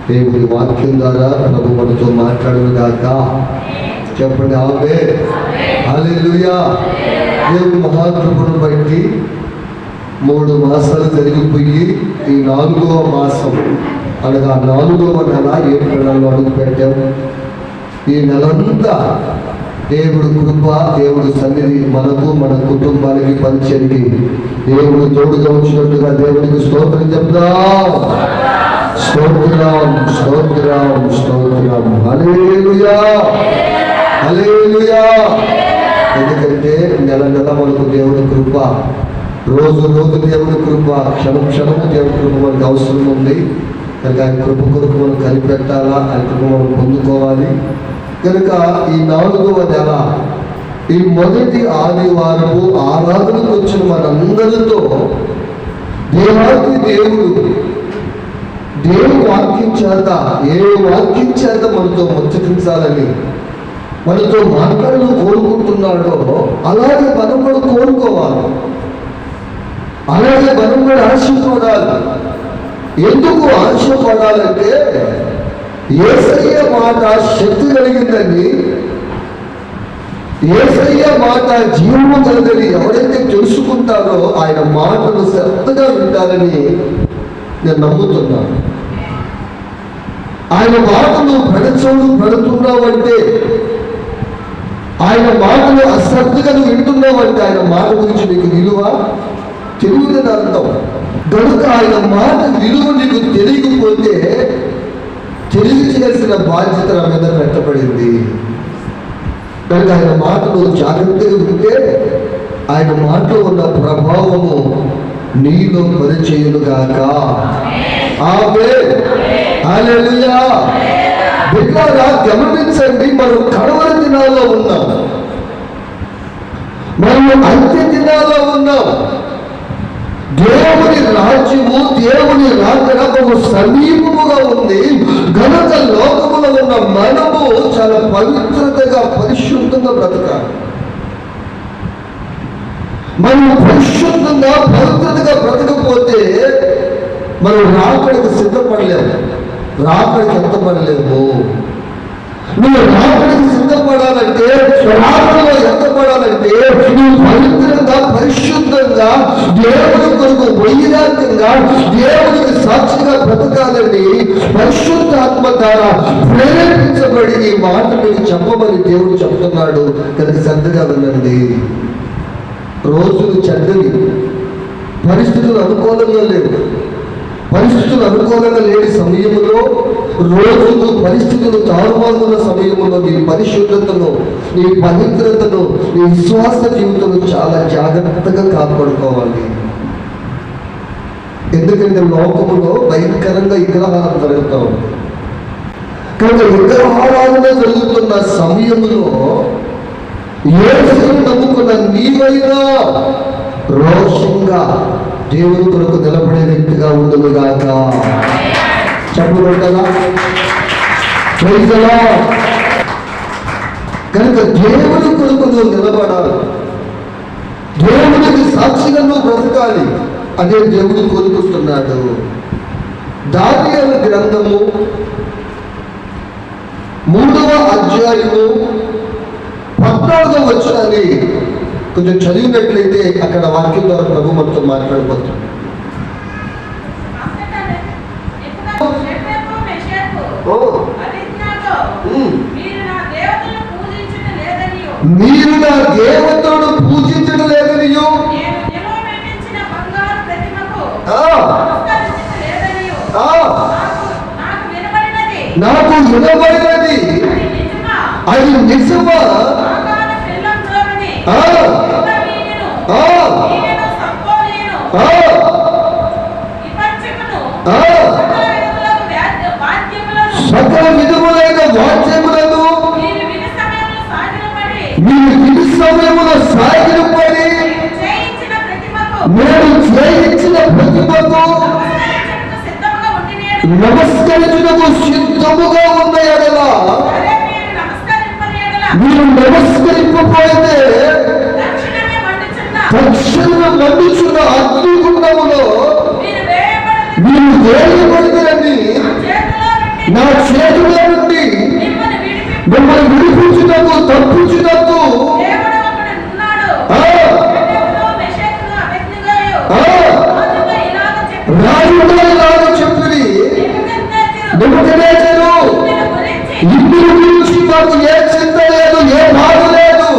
దేవుడి వాక్యం ద్వారా ప్రభు మనతో మాట్లాడును గాక. చెప్పండి ఆమేన్. హల్లెలూయా. దేవుడి మహాకృపను బట్టి 3 మాసాలు జరిగిపోయి ఈ 4వ మాసం అనగా 4వ నెల ఏప్రిల్లో అడుగు పెట్టాం. ఈ నెలంతా దేవుడు కృప, దేవుడు సన్నిధి మనకు, మన కుటుంబానికి, పరిచయకి దేవుడు తోడుగా వచ్చినట్టుగా దేవుడికి స్తోత్రం చెప్దాం. స్తోత్రం, స్తోత్రం, స్తోత్రం. హల్లెలూయా, హల్లెలూయా. ఎందుకంటే నెల నెల మనకు దేవుడి కృప, రోజు రోజు దేవుడి కృప, క్షణం క్షణము దేవుడి కృప మనకు అవసరం ఉంది. కనుక ఆయన కృప కొరకు మనం కనిపెట్టాలా, ఆయన కృప మనం పొందుకోవాలి. కనుక ఈ 4వ నెల, ఈ మొదటి ఆదివారము ఆరాధనకు వచ్చిన మనందరితో దేవాది దేవుడు వాక్యం చేత, ఏ వాక్యం చేత మనతో ముచ్చటించాలని, మనతో మాట్లాడడం కోరుకుంటున్నాడో అలాగే మనం కూడా కోరుకోవాలి, అలాగే మనం కూడా ఆశపడాలి. ఎందుకు ఆశపడాలంటే యేసయ్య మాట శక్తి కలిగిందని, యేసయ్య మాట జీవము కలదని ఎవరైతే తెలుసుకుంటారో ఆయన మాటను శ్రద్ధగా వింటారని నేను నమ్ముతున్నాను. ఆయన మాటను పెడుతున్నావంటే, ఆయన మాటను అశ్రద్ధగా వింటున్నావంటే ఆయన మాట గురించి నీకు విలువ తెలియదని అర్థం. కనుక ఆయన మాట విలువ నీకు తెలియకపోతే తెలియచేయాల్సిన బాధ్యత నా మీద పెట్టబడింది. కనుక ఆయన మాటను జాగ్రత్తగా వింటే ఆయన మాటలో ఉన్న ప్రభావము నీలో పరిచయలుగాక. ఆమేన్. హల్లెలూయా. బిడ్డలారా గమనించండి, మనం కడవరి దినాల్లో ఉన్నాం, మనం అంత్య దినాల్లో ఉన్నాం. దేవుని రాజ్యము, దేవుని రాకడ బహు సమీపముగా ఉంది. ఘనత లోకములో ఉన్న మనము చాలా పవిత్రతగా, పరిశుద్ధంగా బ్రతకాలి. మనం పరిశుద్ధంగా, పవిత్రతగా బ్రతకపోతే మనం రాకడికి సిద్ధపడలేము, రాకడికి ఎంత పడలేము. నువ్వు రాకడికి సిద్ధపడాలంటే, రాకడలో ఎంత పడాలంటే నువ్వు పవిత్రంగా, పరిశుద్ధంగా, దేవుని కొరకు వైరాగ్యంగా, దేవునికి సాక్షిగా బ్రతకాలని పరిశుద్ధాత్మ ద్వారా ప్రేరేపించబడి ఈ మాట మీకు చెప్పమని దేవుడు చెప్తున్నాడు. కనుక శ్రద్ధగా వినండి. రోజులు చెడ్డవి, పరిస్థితులు అనుకూలంగా లేవు. పరిస్థితులు అనుకూలంగా లేని సమయంలో, రోజులు పరిస్థితులు తారుమారుతున్న సమయంలో నీ పరిశుద్ధతను, నీ పవిత్రతను, నీ విశ్వాస జీవితంలో చాలా జాగ్రత్తగా కాపాడుకోవాలి. ఎందుకంటే లోకములో భయంకరంగా విగ్రహాలు జరుగుతూ ఉంది. కనుక విగ్రహారాధన జరుగుతున్న సమయంలో యేసుని నమ్ముకున్న నీవైనా రోషంగా దేవుని కొరకు నిలబడే వ్యక్తిగా ఉండుగాక. చెప్పబడ్డా కనుక దేవుని కొరకు నువ్వు నిలబడాలి, దేవునికి సాక్షిగా నువ్వు బ్రతకాలి. అదే దేవుడు కోరుకుంటున్నాడు. దానియేలు గ్రంథము 3వ అధ్యాయము 14వ వచనాన్ని కొంచెం చదివినట్లయితే అక్కడ వాక్యం ద్వారా ప్రభు మనతో మాట్లాడబోతున్నాడు. మీరు నా దేవతలను పూజించడం లేదనియు, నాకు వినబడినది అది నిజమా? సకల విధములైన వాద్యములను మీరు విని సమయములో సాగిలపడి నేను చేయించిన ప్రతిమకు నమస్కరించుటకు సిద్ధముగా ఉన్న ఎడల, మీరు నమస్కరింపకపోతే తక్షణమే మండుచున్న అగ్నిగుండములో మీరు వేయబడినని నా చేతిలో నుండి మిమ్మల్ని విడిపించుటకు తప్పించుటకు రాజులాగా చెప్పింది. నెబుకద్నెజరు ఇందు గురించి మాకు ఏ చింత లేదు, ఏ బాధ లేదు.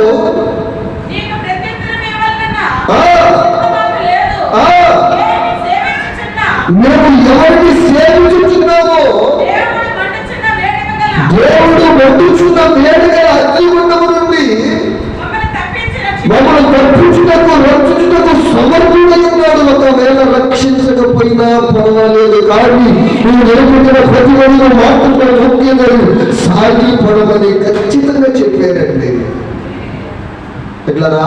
మేము ఎవరిని సేవించుతున్నామో దేవుడు మండుచున్న వేడిగల అగ్నిగుండము నుండి మమ్మల్ని తప్పించుటకు రక్షించుటకు సమర్థుడై ఉన్నాడు. ఒకవేళ రక్షించకపోయినా పర్వాలేదు, కానీ నువ్వు నిలబెట్టిన ప్రతి ఒక్కరు మాత్రమే ముఖ్యంగా సాగిపడమని ఖచ్చితంగా చెప్పారండి. ఎట్లరా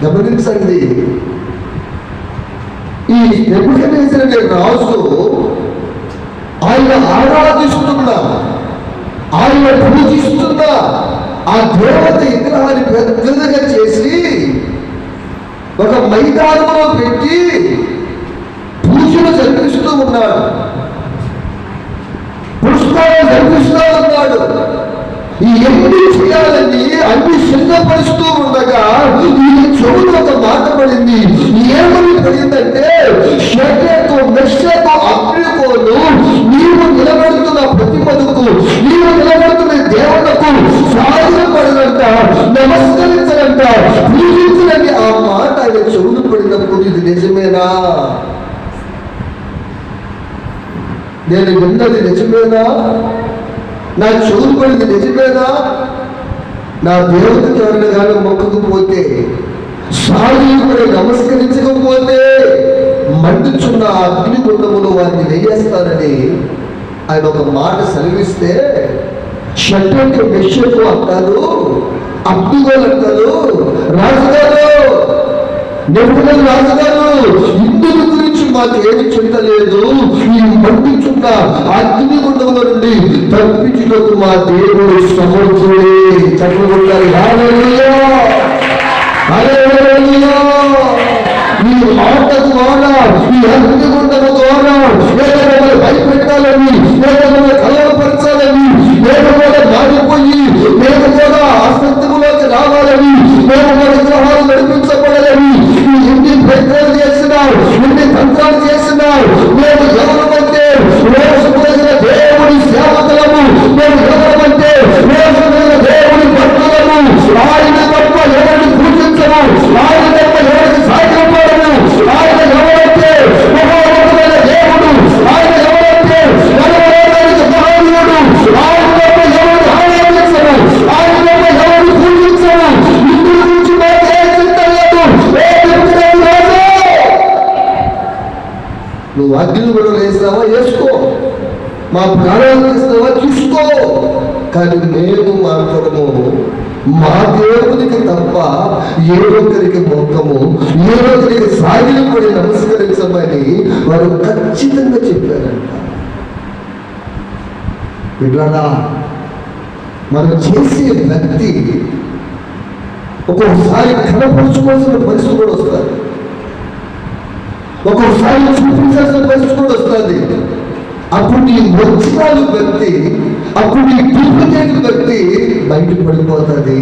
గమనించండి. ఈ నెబుకద్నెజరు అనే రాజు ఆయన ఆరాధిస్తున్నా, ఆయన పూజిస్తున్నా ఆ దేవత విగ్రహాన్ని పెద్దగా చేసి ఒక మైదానంలో పెట్టి పూజలు జరిపిస్తూ ఉన్నాడు, పుష్పాలు జరిపిస్తూ ఉన్నాడు. ఈ ఎన్ని చేయాలని అన్ని సిద్ధపరుస్తూ ఉండగా ఈ చెవులు ఒక మాట పడింది. ఏమని పడిందంటే, షడ్రకు మెషకు అగ్నికోలు నీవు నిలబెడుతున్న ప్రతిమకు, నీవు నిలబెడుతున్న దేవతకు సాధనపడదంట, నమస్కరించదంట, పూజించదని ఆ మాట ఆయన చెవులు పడినప్పుడు ఇది నిజమేనా? నేను విన్నది నిజమేనా? నా చెవులు పడింది నిజమేనా? నా దేవుడికి ఎవరిని కానీ మొక్కకపోతే, సాధువుని నమస్కరించకపోతే మండుచున్న అగ్నిగుండములు వారిని వేయేస్తానని ఆయన ఒక మాట సెలవిస్తే, షడ్రకు మెషకు అంటారు, అబ్దుగోలు అంటారు, రాజుగారు నెబుకద్నెజరు రాజుగారు ఇందుల గురించి మాకు ఏమి చింత లేదు, ఈ మండుచున్న అగ్నిగుండముల నుండి తప్పించుటకు మా దేవుడు సమర్థుడే. చక్కగా హల్లెలూయా, హల్లెలూయా. ఈ మాట ద్వారా, ఈ అగ్నిగుండము ద్వారా ఏదో భయపెట్టాలని, ఏదో కలవపరచాలని, ఏదో మారిపోయి మేము కూడా అసత్యములోకి రావాలని, మేము విగ్రహాలు నడిపించబడాలని ఎన్ని ప్రయత్నాలు చేస్తున్నావు, ఎన్ని తంత్రాలు చేస్తున్నావు. మేము ఎవరమంటే రోజుపోయిన దేవుడి సేవకులము, మేము ఎవరమంటే రోజుపోయిన దేవుడి భక్తులము. ఆయన తప్ప ఎవరిని పూజించము, ఆయన తప్ప ఎవరికి సాధ్యపడము. ఆయన ఎవరంటే మహోన్నతమైన దేవుడు, ఆయన ఎవరంటే మనవరానికి మహనీయుడు. ఆయన తప్ప ఎవరిని ఆరాధించము, ఆయన తప్ప ఎవరిని పూజించము. ఇందు గురించి మాకు ఏ చింత లేదు. నువ్వు అగ్ని కూడా వేస్తావా, వేసుకో. మా ప్రాణాలు తీస్తావా, తీసుకో. కానీ మేము మాత్రము మా దేవునికి తప్ప ఏ ఒక్కరికి మొక్కము, ఏ ఒక్కరికి సాగిలు పడి నమస్కరించమని వారు ఖచ్చితంగా చెప్పారంట. ఇట్లానా మనం చేసే భక్తి ఒక్కొక్కసారి కనపరుచుకోవాల్సిన పరిస్థితి కూడా వస్తుంది, ఒక్కొక్కసారి చూపించాల్సిన పరిస్థితి కూడా వస్తుంది. అప్పుడు నీ ఒరిజినల్ భక్తి, అప్పుడు నీ డూప్లికేట్ భక్తి బయటపడిపోతుంది.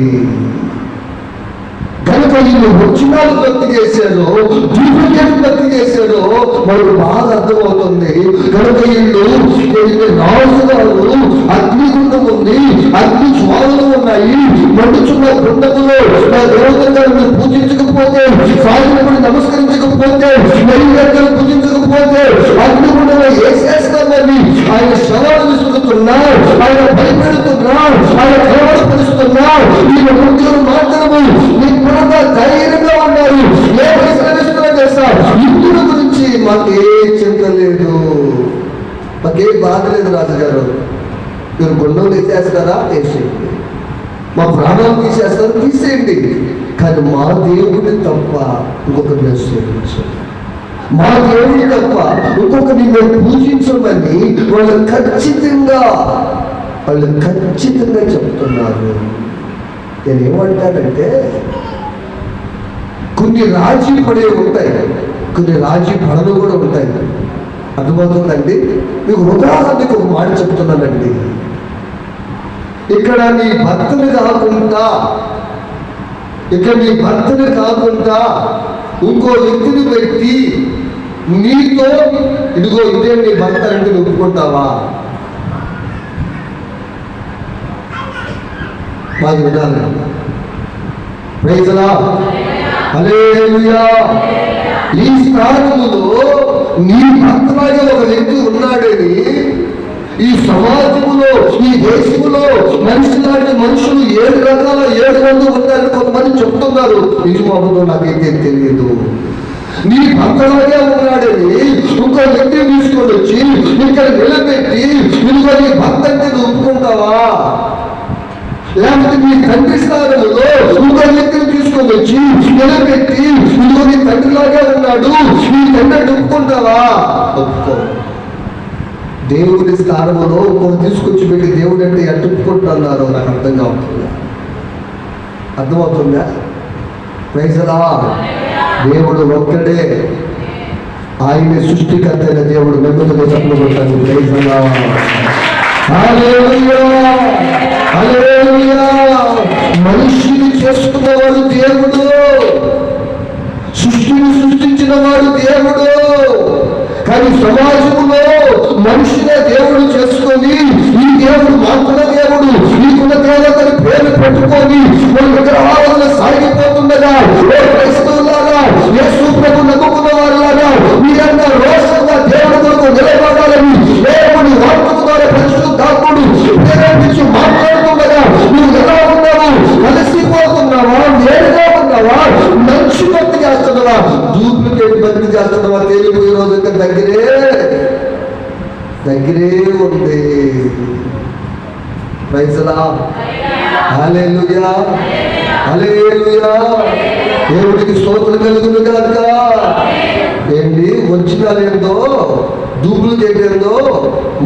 కనుక వీళ్ళు ఒరిజినల్ భక్తి చేశారు, డూప్లికేట్ భక్తి చేశారు, మనకు బాగా అర్థమవుతుంది. కనుక వీళ్ళు రాజుగారు అగ్నిగుండం ఉంది, అగ్ని జ్వాలలు ఉన్నాయి, మండుచున్న గుండములో నా దేవతలను పూజించకపోతే, సాధనని నమస్కరించకపోతే, నైవేద్యాలు పూజించకపోతే అగ్నిగుండంలో వేసేస్తామని ఆయన శవాలు విసురుతున్నారు, ఆయన భయపెడుతున్నారు, ఆయన కలవరపరుస్తున్నారు. ఈ ముగ్గురు మాత్రము ధైర్యంగా ఉన్నారు. ఏ పరిశ్రమిస్తున్నా చేస్తారు. ఇందుల గురించి మాకే చింత లేదు, మాకే బాధ లేదు. రాజుగారు మీరు గుండం వేసేస్తారా, వేసేయండి. మా ప్రాణాలు తీసేస్తారు, తీసేయండి. కానీ మా దేవుడిని తప్ప ఇంకొకరిని సేవించండి, మా దేవుడిని తప్ప ఇంకొకరిని మేము పూజించమని వాళ్ళు ఖచ్చితంగా చెప్తున్నారు. నేను ఏమంటానంటే, కొన్ని రాజీ పడే ఉంటాయి, కొన్ని రాజీ పడలు కూడా ఉంటాయి. అర్థమవుతుందండి? మీకు ఉదాహరణకు ఒక మాట చెప్తున్నానండి. ఇక్కడ నీ భర్తని కాకుండా ఇంకో వ్యక్తిని పెట్టి నీతో ఇదిగో ఇదే నీ భర్త అంటే నువ్వు ఒప్పుకుంటావా? బాగా వినాలి. Praise the Lord. హల్లెలూయా. ఈ స్థానంలో నీ భర్తలాగే ఒక వ్యక్తి ఉన్నాడని ఈ సమాజంలో, ఈ దేశంలో మనిషిలాంటి మనుషులు 7 మంది ఉన్నారని కొంతమంది చెప్తున్నారు. నిజమవుతుందో నాకైతే తెలియదు. నీ భర్తలాగే ఉన్నాడని ఇంకో వ్యక్తిని తీసుకొని వచ్చి ఇక్కడ నిలబెట్టి ఇదిగో నీ భర్త అంటే నువ్వు ఒప్పుకుంటావా? లేకపోతే నీ తండ్రి స్థానంలో ఇంకో వ్యక్తిని తీసుకొని వచ్చి నిలబెట్టి ఇదిగో నీ తండ్రిలాగే ఉన్నాడు, నీ తండ్రి ఒప్పుకుంటావా? ఒప్పుకో. దేవుడి స్థానంలో ఇంకొకరు తీసుకొచ్చి పెట్టి దేవుడు అంటే ఎట్టుకుంటున్నారు, నాకు అర్థం కావుతుంది. అర్థమవుతుందా? Praise the Lord. దేవుడు ఒక్కడే, ఆయనే సృష్టికర్త అయిన దేవుడు. నెమ్మదిగా చెప్పబడతాను. Praise the Lord. Hallelujah. Hallelujah. మనిషిని చేసుకున్నవాడు దేవుడు, సృష్టిని సృష్టించిన వాడు దేవుడు. కానీ సమాజంలో మనిషినే దేవుడు చేసుకొని ఈ దేవుడు మాకున్న దేవుడు, నీకున్న దేవతని పేరు పెట్టుకొని మన విగ్రహాలను సాగిపోతుండగా క్రైస్తవులాగా, యేసు ప్రభు నమ్ముకున్న వారిలాగా మీరంతా రోషంగా దేవుడి కొరకు నిలబడాలని దేవుడి వాక్కు ద్వారా పరిశుద్ధాత్ముడు ప్రేరేపించి మాట్లాడుతుండగా నువ్వు ఎలా ఉన్నావు? కలిసిపోతున్నావా? నేరుగా ఉన్నావా? మంచి భక్తి చేస్తున్నావా? డూప్లికేట్ భక్తి చేస్తున్నావా? తేలిపోయే రోజు దగ్గరే ఉంది. Praise the Lord. Hallelujah. Hallelujah. దేవుడికి స్తోత్రం కలుగును గాక. ఏంటి ఒరిజినల్ ఏందో డూప్లికేట్ ఏందో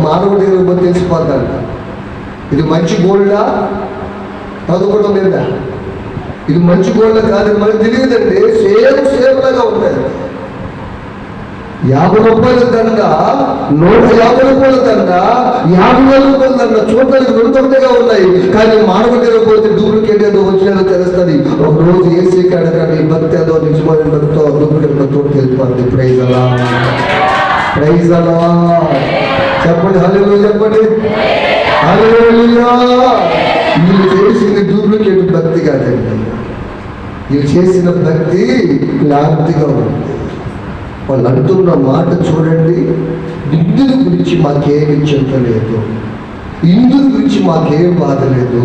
మానవుడి తెలిసిపోతాడు. ఇది మంచి గోల్డా చదువుకోవడం లేదా? ఇది మంచి గోల్డ్ కాదని మనకు తెలియదండి. సేమ్ లాగా ఉంటుంది. 50 రూపాయల దండ, 150 రూపాయల దండ, 50,000 రూపాయల దండ చూడడానికి విడుదలగా ఉన్నాయి. కానీ మానవుడిగా పోతే డూప్లికేట్ ఏదో వచ్చినదో తెలుస్తుంది. ఒక రోజు ఏసీ కాడగానే భక్తి ఏదో నిజమైన భక్తితో డూప్లికేట్ తోటి వెళ్ళిపోతుంది. Praise the lord. Praise the lord. చెప్పండి హల్లెలూయా. చెప్పండి హల్లెలూయా. వీళ్ళు చేసింది డూప్లికేట్ భక్తి కాదండి. వీళ్ళు చేసిన భక్తి లాంటిగా ఉంది. వాళ్ళు అంటున్న మాట చూడండి. ఇందుని గురించి మాకేమి చెప్పలేదు, ఇందుని గురించి మాకేం బాధ లేదు.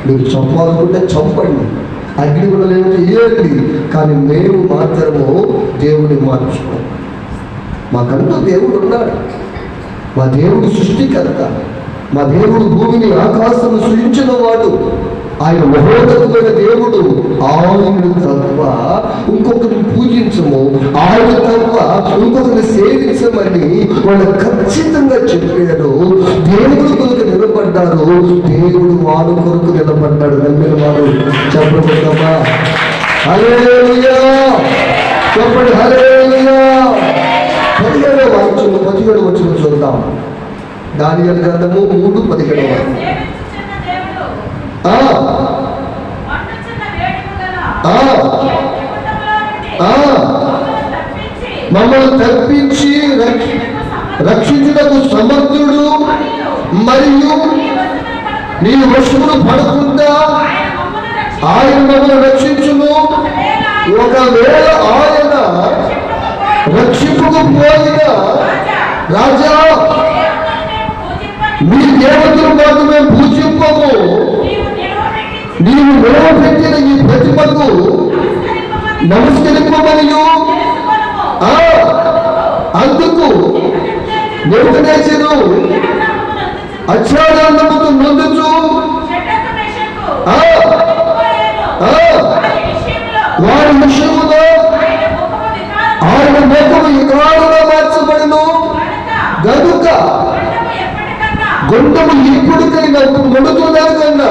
మీరు చంపాలనుకుంటే చంపండి, అగ్ని కూడా లేకపోతే ఇవ్వండి, కానీ మేము మాత్రము దేవుని మార్చుకోం. మాకంటూ దేవుడు ఉన్నాడు. మా దేవుడు సృష్టికర్త. మా దేవుడు భూమిని ఆకాశం సృష్టించిన వాడు. ఆయన మహోన్నతమైన దేవుడు. ఆయన తప్ప ఇంకొకరిని పూజించము, ఆయన తప్ప ఇంకొకరిని సేవించమని వాళ్ళు ఖచ్చితంగా చెప్పారు. దేవుడు కొరకు నిలబడ్డారు. దేవుడు వాడు కొరకు నిలబడ్డాడు. నమ్మిన వాడు చెప్పబడ్డామా? హల్లెలూయా. చెప్పండి హల్లెలూయా. 17వ వచనం చూద్దాం. దానియేలు గ్రంథము 3:17. మమ్మల్ని తప్పించి రక్షించుటకు సమర్థుడు మరియు నీ వశమును పడకుండా ఆయన మమ్మల్ని రక్షించును. ఒకవేళ ఆయన రక్షింపకపోయిన రాజా మీ దేవతలు మాకు మేము పూజింపము, నీవు నిలవబెట్టిన ఈ ప్రతిమకు నమస్కరింపమనియు అందుకు నెబుకద్నెజరు అత్యానందముతో నొందుచు వారి విషయములో ఆయన ముఖము వికారంగా మార్చబడును గనుక గుండము ఇప్పటికైనా మొడుతున్నా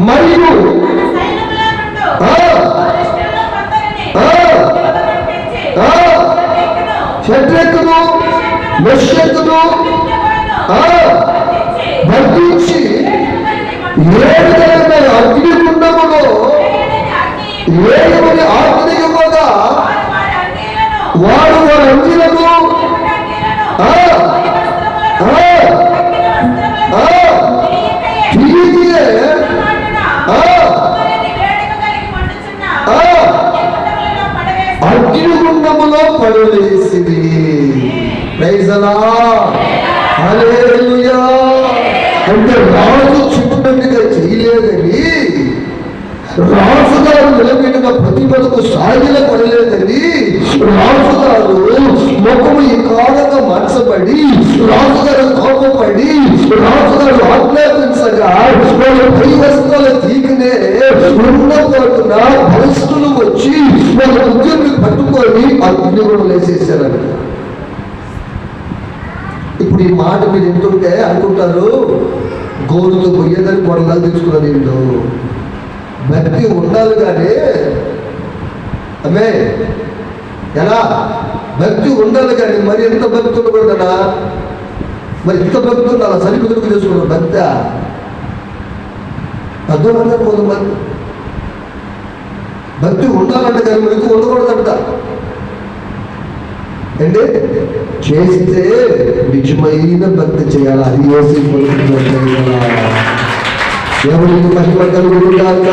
మరియు షడ్రకును మెషకును బంధించి 7 నెలల అగ్నిగుండములో వేయమని ఆజ్ఞింపగా వారు వారి అంగీలను అగ్నిగుండములో పడవేసింది. ప్రైజ్ ది లార్డ్, హల్లెలూయా. అంటే రాజు చెప్పినట్టుగా చేయలేదని, రాజుగారు నిలబెట్టిన ప్రతిభలకు సాగిల పడలేదని, రాజుగారు ముఖము ఈ కాలంగా మార్చబడి, రాజుగారు కోపపడి, రాజుగారు ఆజ్ఞాపించగా వాళ్ళ పై వస్త్రాల తీగనే ఉన్న పోటున భ్రష్టులు వచ్చి వాళ్ళ ఉద్యోగిని పట్టుకొని అగ్నిగుండంలో వేసేసారని. ఇప్పుడు ఈ మాట మీరు ఎంతుంటే అనుకుంటారు గోరుతో పోయేదని గొడవలు తెచ్చుకున్నారు. వీళ్ళు భక్తి ఉండాలి కానీ అమ్మే ఎలా భక్తి ఉండాలి కానీ మరి ఎంత భక్తి ఉండకూడదనా? మరి ఇంత భక్తి ఉండాలి, సరికుదురుకు చేసుకున్నారు భక్త అర్థమంటారు. కొంతమంది భక్తి ఉండాలంటే కానీ మరి ఎక్కువ ఉండకూడదంట. అంటే చేస్తే నిజమైన భక్తి చేయాలి. అది వేసి దేవుడికి మహిమ కలుగుతుందాక.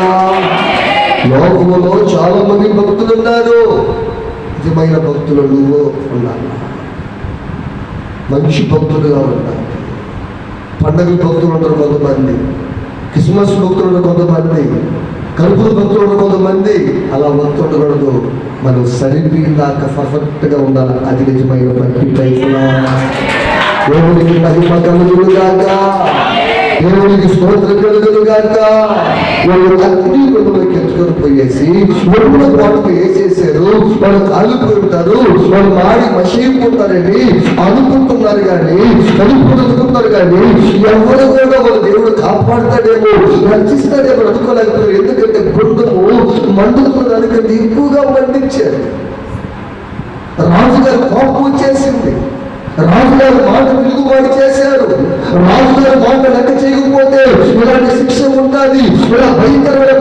లోకములో చాలా మంది భక్తులు ఉన్నారు. నిజమైన భక్తులు నువ్వు ఉన్నారు, మంచి భక్తులుగా ఉన్నారు. పండగ భక్తులు ఉంటారు కొంతమంది, క్రిస్మస్ భక్తులు ఉంటారు కొంతమంది, కలుపుల భక్తులు ఉంటారు కొంతమంది. అలా భక్తులు ఉండకూడదు. మనం సరిపోయిందాక పర్ఫెక్ట్గా ఉండాలి. అది నిజమైన భక్తి. దేవుడికి మహిమ కలుగుతుందాక, దేవుడికి స్తోత్రం కలుగుతుందాక. వాళ్ళు అగ్ని గుండంలోకి ఎత్తుకొని పోయేసి ఒళ్ళు పాటుకు వేసేసారు. వాళ్ళు కాలిపోయి ఉంటారు, వాళ్ళు మాడి మసీపోతారని అనుకుంటున్నారు కానీ కలుపుకుంటున్నారు కానీ ఎవరు కూడా వాళ్ళ దేవుడు కాపాడుతాడేమో రక్షిస్తాడేమో అనుకోలేకపోయారు. ఎందుకంటే గుండము మండుతున్న దానికంటే ఎక్కువగా మండించారు. రాజుగారు కోపం వచ్చేసింది. రాజుగారు మాట తిరుగుబాటు చేశారు. రాజుగారు మాట లెక్క చేయకపోతే ఇలాంటి శిక్ష ఉంటుంది, ఇలా భయంకరమైన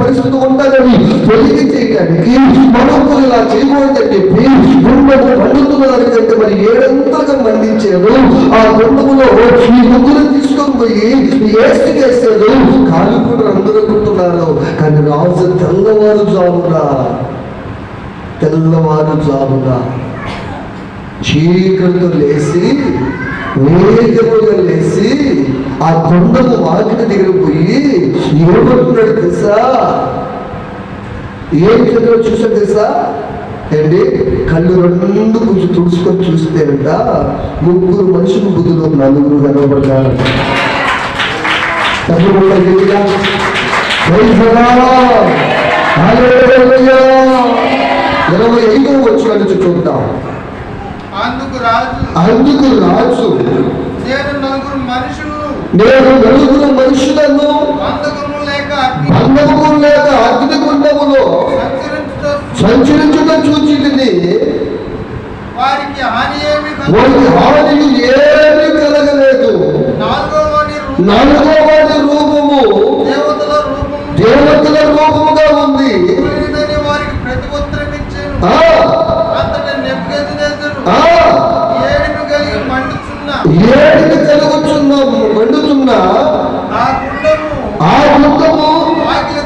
పరిస్థితి ఉంటుందని తెలియజేయడానికి మనకు ఇలా చేయకూడదని చెప్పి గుండము మండుతున్న దానికంటే మరి 7 మండించారు. ఆ గుండములో ఈ ముగ్గురు తీసుకొని పోయి ఏసుకేసారు. కాలిపోయి అందరూ అనుకుంటున్నారు. కానీ రాజు తెల్లవారుజామున చీకటితో లేచి వేగముగా లేచి ఆ కొండము వాకిట దగ్గర పోయి ఏమంటున్నాడు తెలుసా? ఏం చదివో చూసా తెలుసా? ఏంటి కళ్ళు 2 కొంచెం తుడుచుకొని చూస్తేనంట 3 మనుషులు బుద్ధిలో 4 కనబడ్డారు. హల్లెలూయా. ప్రైజ్ ది లార్డ్, హల్లెలూయా. 25వ వచనం నుంచి చూద్దాం. అందుకు రాజు నేను 4 మనుషులను బంధకము లేక అగ్నిగుండములో సంచరించుట చూచితిని. వారికి హాని ఏమీ కలగలేదు. 4వ వాడి రూపము దేవతల రూపముగా ఉంది. వారికి ప్రతి ఉత్తరం ఇచ్చాను. మండుతున్న ఆ గుండము వాకిలి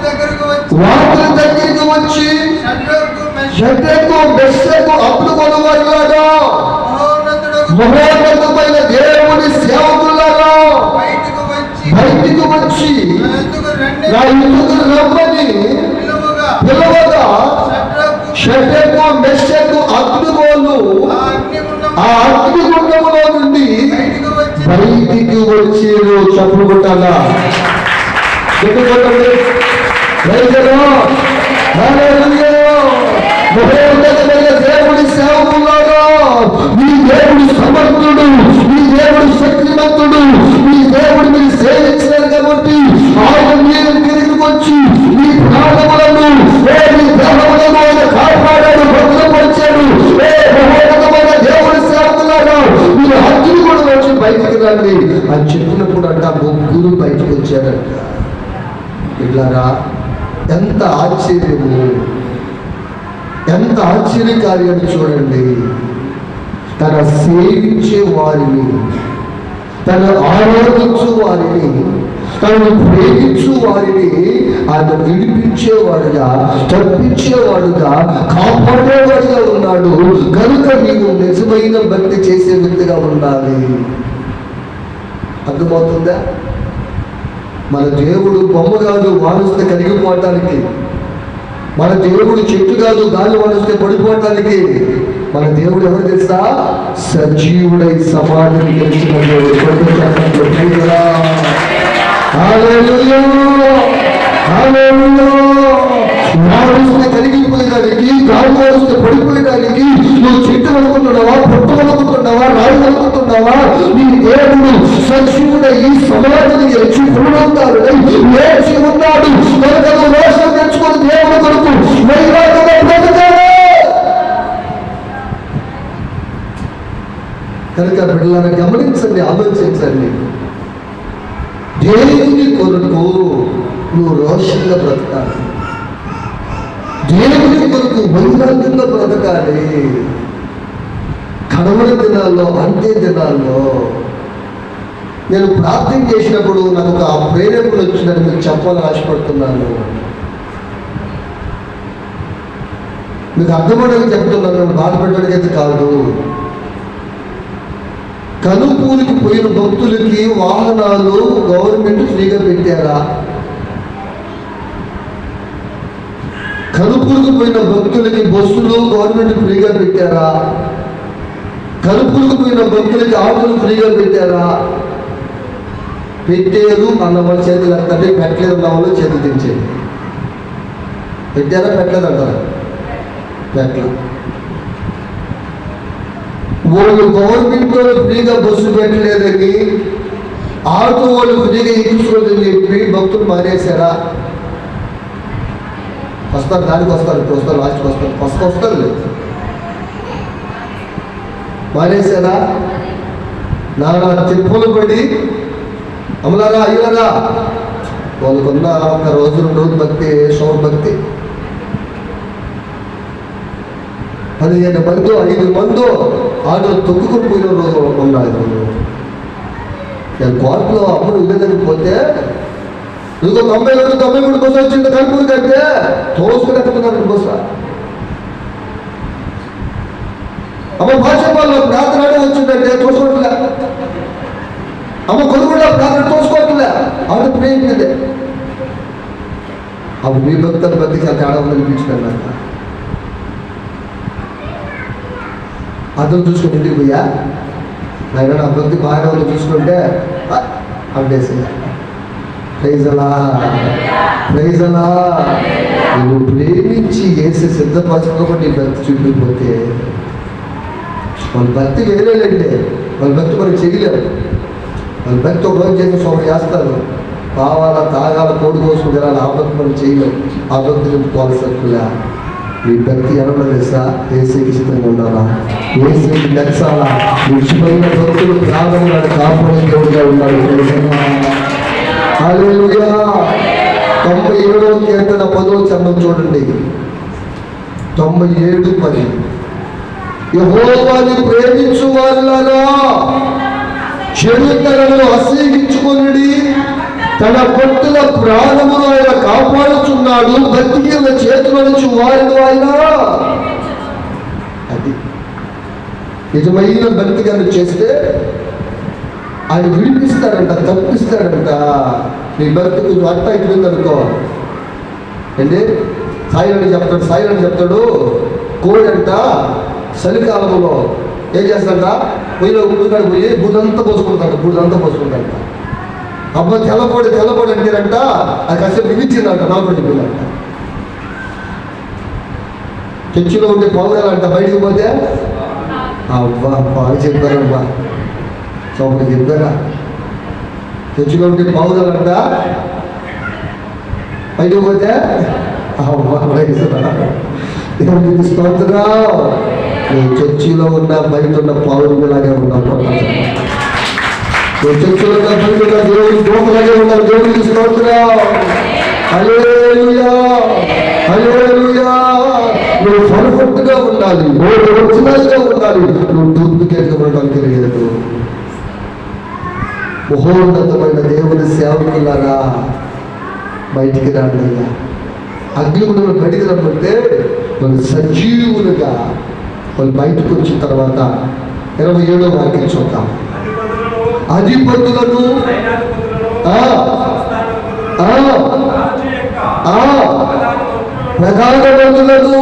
దగ్గరికి వచ్చి షడ్రకు మెషకు అప్పుడుకొని వారిలాగా మహోన్నతమైన దేవుని సేవకులాగా బయటికి వచ్చి నా ఇందుకు రమ్మని పిలవగా షడ్రకు మెషకు అగ్నిగోలు ఆ అగ్నిగుండములో నుండి బయటికి వచ్చారు. చప్పుడు కొట్టాలా? చెప్పుకోండి. మహోన్నతమైన దేవుడి సేవకులారా, మీ దేవుడి సమర్థుడు, మీ దేవుడి శక్తిమంతుడు, మీ దేవుడు మీరు సేవించారు కాబట్టి ఆయన మీరు తిరిగి వచ్చి మీ ప్రాణములను మీ దేహములను ఆయన కాపాడాడు, భద్రపరిచాడు. మహోన్నతమైన పిల్లరా, ఎంత ఆశ్చర్యము, ఎంత ఆశ్చర్యకార్యం చూడండి. తన సేవించే వారిని, తన ఆరాధించు వారిని, తనను ప్రేమించు వారిని ఆయన విడిపించేవాడుగా, తప్పించేవాడుగా, కాపాడేవాడుగా ఉన్నాడు. కనుక నీవు నిజమైన భక్తి చేసే వ్యక్తిగా ఉండాలి. అర్థమవుతుందా? మన దేవుడు బొమ్మ కాదు వానొస్తే కరిగిపోవటానికి. మన దేవుడు చెట్టు కాదు గాలి వానొస్తే పడిపోవటానికి. మన దేవుడు ఎవరు తెలుసా? సజీవుడై సమాధిని గెలిచిన దేవుడు. వానొస్తే కరిగిపోయడానికి, గాలి వానొస్తే పడిపోయడానికి నువ్వు చెట్టు అనుకుంటున్నావా, పొట్టు అనుకుంటున్నావా, రాయి అనుకుంటున్నావా? నీ దేవుడు సజీవుడై ఈ సమాధిని గెలిచి పునరుద్ధారుడై లేచి ఉన్నాడు. కనుక నువ్వు రోషం తెచ్చుకుని దేవుడు కొరకు వైరాగ్యంగా బ్రతకాలి. కనుక బిడ్డలను గమనించండి, ఆలోచించండి. దేవుని కొరకు నువ్వు రోషంగా బ్రతకాలి. దేవుని కొరకు వైరాగ్యంగా బ్రతకాలి. కడవరి దినాల్లో, అంత్య దినాల్లో నేను ప్రార్థన చేసినప్పుడు నాకు ఒక ప్రేరేపణ వచ్చినట్టు మీకు చెప్పాలని ఆశపడుతున్నాను. మీకు అర్థమయ్యేది చెప్తున్నాను, నేను బాధపడడానికి అయితే కాదు. కనుపూలికి పోయిన భక్తులకి వాహనాలు గవర్నమెంట్ ఫ్రీగా పెట్టారా? కనుపూలికి పోయిన భక్తులకి బస్సులు గవర్నమెంట్ ఫ్రీగా పెట్టారా? కనుపూలికి పోయిన భక్తులకి ఆటోలు ఫ్రీగా పెట్టారా? పెట్టారు అన్న వాళ్ళ చేతులు అంటే పెట్టలేదు అన్న వాళ్ళు చేతులు తెచ్చేది. పెట్టారా? పెట్టలేదు అంటారా? పెట్టలేదు. వాళ్ళు గవర్నమెంట్ వాళ్ళు ఫ్రీగా బస్సు పెట్టలేదని, ఆటో వాళ్ళు ఫ్రీగా ఎక్కించుకోలేదని చెప్పి భక్తులు మానేశారా? వస్తారు, దానికి వస్తారు, ఇప్పుడు వస్తారు, లాస్ట్కి వస్తారు, వస్తారు లేదు. మానేశారా? నాన్న తిప్పులు పడి అమలారా అయ్యారా వాళ్ళకున్న ఒక రోజు 2 రోజులు భక్తి, శోభ భక్తి. 15 మందో 5 మందో ఆటోలు తొక్కుకొని పోయిన రోజు ఉన్నాయి. నేను కోర్టులో అప్పుడు ఇళ్ళకి పోతే ఇంకో 92 బస్సు వచ్చింది కనుపూరు కంటే తోసుకుని ఎక్కడున్నారు బస్సు. అమ్మ భాష వాళ్ళు ప్రార్థన వచ్చిందంటే తోసుకోవట్లే. అమ్మ కొడుకులో ప్రార్థన తోసుకోవట్లే. అది ప్రేమించదే. అప్పుడు మీ భక్తుల బతికి చాలా తేడా ఉందనిపించింది నాకు. అతను చూసుకుని ఇంటికి పోయా, నాయన నా భక్తి బాగా ఉంది చూసుకుంటే అడ్డేసి ప్రైజలా ప్రైజలా. నువ్వు ప్రేమించి వేసి సిద్ధపరచుకోకుండా నీ భక్తి చూపిపోతే వాళ్ళ భక్తి వేరేలేండి. వాళ్ళ భక్తి మనం చేయలేము. వాళ్ళ భక్తి ఒక రోజు చేసి సోమ చేస్తారు, కావాలా తాగాల కోడి కోసం జనాలు. ఆ భక్తి మనం చేయలేము. ఆ భక్తి నింపుకోవాల్సినట్టుగా మీ భక్తి ఎవరో తెలుసా? ఏసీకి సిద్ధంగా ఉండాలా, ఏసీకి నచ్చాలా. నిజమైన భక్తులు ప్రాణంగా కాపాడే దేవుడిగా ఉన్నాడు. హల్లెలూయా. 97వ కీర్తన 10వ చరణం చూడండి. 97:10. యెహోవాను ప్రేమించు వారులారా చెడుతలను అసహ్యించుకొనుడి, తన భక్తుల ప్రాణమును ఆయన కాపాడుచున్నాడు, భక్తికి చేతుల నుంచి వారిని ఆయన. అది నిజమైన భక్తి కనుక చేస్తే ఆయన విడిపిస్తాడంట, తప్పిస్తాడంట. నీ భక్తి కొంచెం అట్ట ఇట్లుంది అనుకో ఏంటి, సాయిలని చెప్తాడు కోడి అంట చలికాలంలో ఏం చేస్తాడంట, పొయ్యిలో ఉడికాడు పోయి బుడంతా పోసుకుంటాడంట. అబ్బా తెల్లపొడి అంటారంట. అది కాసేపు మిగిల్చిందంట, నాకు కూడా చెప్పిందంట. చర్చిలో ఉండే పౌరాలంట బయటికి పోతే అబ్బా బాగా చెప్పారబ్బా, చౌక చెప్పారా. చర్చిలో ఉండే పౌరాలంట బయటికి పోతే అబ్బా దేవునికి స్తోత్రం. నువ్వు చర్చిలో ఉన్న బయట ఉన్న పౌరులాగే ఉన్నావు. నువ్వు చర్చిలో ఉన్న బయట ఉన్న దేవుడి దోమలాగే ఉన్నావు. దేవునికి స్తోత్రం. హల్లెలూయా, హల్లెలూయా. నువ్వు పర్ఫెక్ట్ గా ఉండాలి, నువ్వు ఒరిజినల్ గా ఉండాలి, నువ్వు డూప్లికేట్ గా ఉండడానికి లేదు. మహోన్నతమైన దేవుని సేవకులారా బయటికి రాండి. అగ్నిగుండంలో బయటికి రమ్మంటే వాళ్ళు సజీవులుగా వాళ్ళు బయటకు వచ్చిన తర్వాత 27వ వాక్యం చూద్దాం. అధిపతులను ప్రధానమంతులను